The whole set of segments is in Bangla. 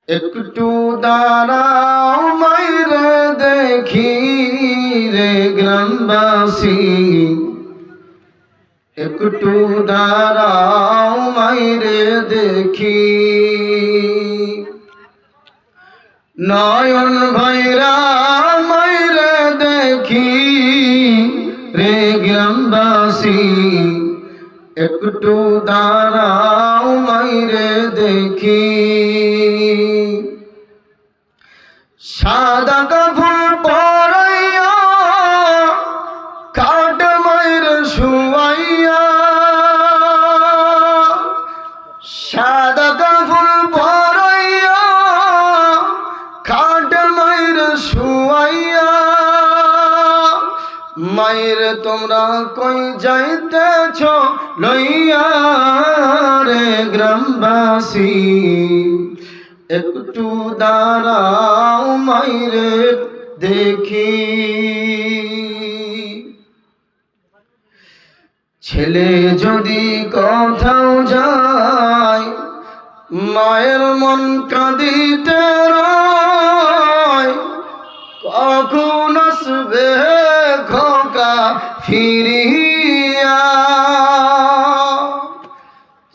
একটু দাঁড়াও মাইরে দেখি রে গ্রামবাসী, একটু দাঁড়াও মাইরে দেখি। নয়ন ভৈরা মাইরে দেখি রে গ্রামবাসী, একটু দাঁড়াও মাইরে দেখি। সাদা কাফন পরাইয়া খাট মাইরে শুয়াইয়া, সাদা কাফন পরাইয়া খাট মাইরে শুয়াইয়া, মায়ের তোমরা কই যাইতেছ লইয়া রে গ্রামবাসী, একটু দাঁড়াও মাইরে দেখি। ছেলে যদি কোথাও যায় মায়ের মন কাঁদিতে রয়, কখন আসবে খোকা ফিরিয়া।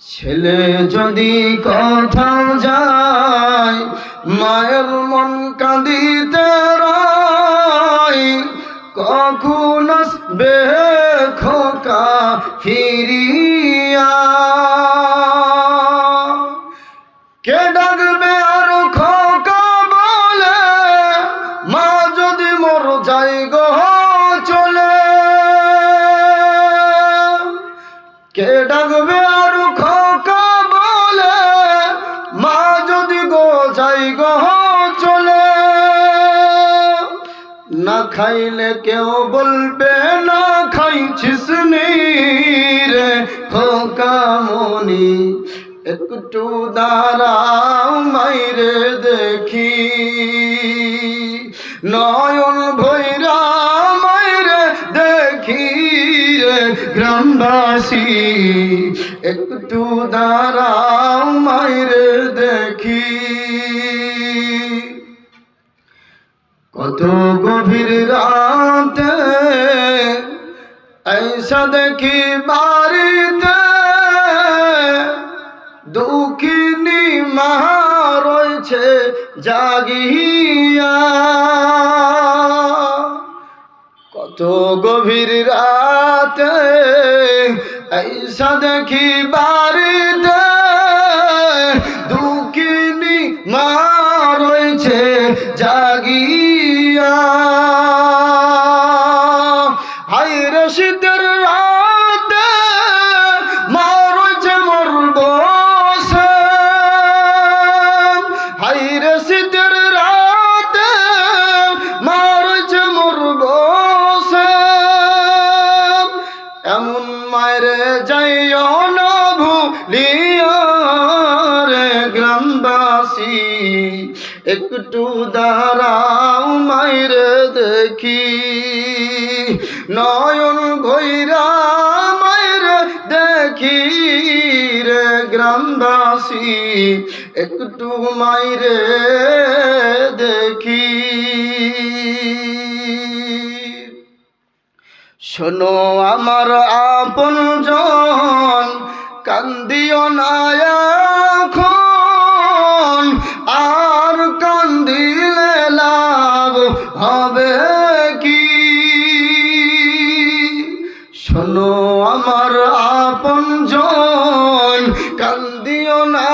ছেলে যদি কোথাও যায় মায়ের মন কাঁদিতে রয়, কখন আসবে খোকা ফিরিয়া। কে ডাকবে আর খোকা বলে, মা যদি মোর যাই গো চলে। কে ডাকবে আর খোকা বলে, মা যদি গো যাই গো চলে। না খাইলে কেউ বলবে না খাইছিস নি রে খোকা মনি, একটু দাঁড়াও মাইরে দেখি। নয়ন ভৈরা মাইরে দেখি রে গ্রামবাসী, একটু দাঁড়াও মাইরে দেখি। কত গভীর রাতে ऐसा দেখি বাড়িতে, দুঃখিনী মা রয়েছে জাগিয়া। কত গভীর রাতে ऐसा দেখি বাড়িতে, দুঃখিনী মা রয়েছে জাগিয়া। হায়রে শীতের রাতে মা রয়েছে মোর বসে, হায়রে শীতের রাতে মা রয়েছে মোর বসে। এমন মায়েরে যাইও না ভুলিয়া রে গ্রামবাসী, একটু দাঁড়াও মাইরে দেখি। নয়ন ভৈরা মাইরে দেখি রে গ্রামবাসী, একটু মাইরে দেখি। শোনো আমার আপনজন, কান্দিও না এখন, আর কান্দিলে লাভ হবে কি। শোনো আমার আপনজন, কান্দিও না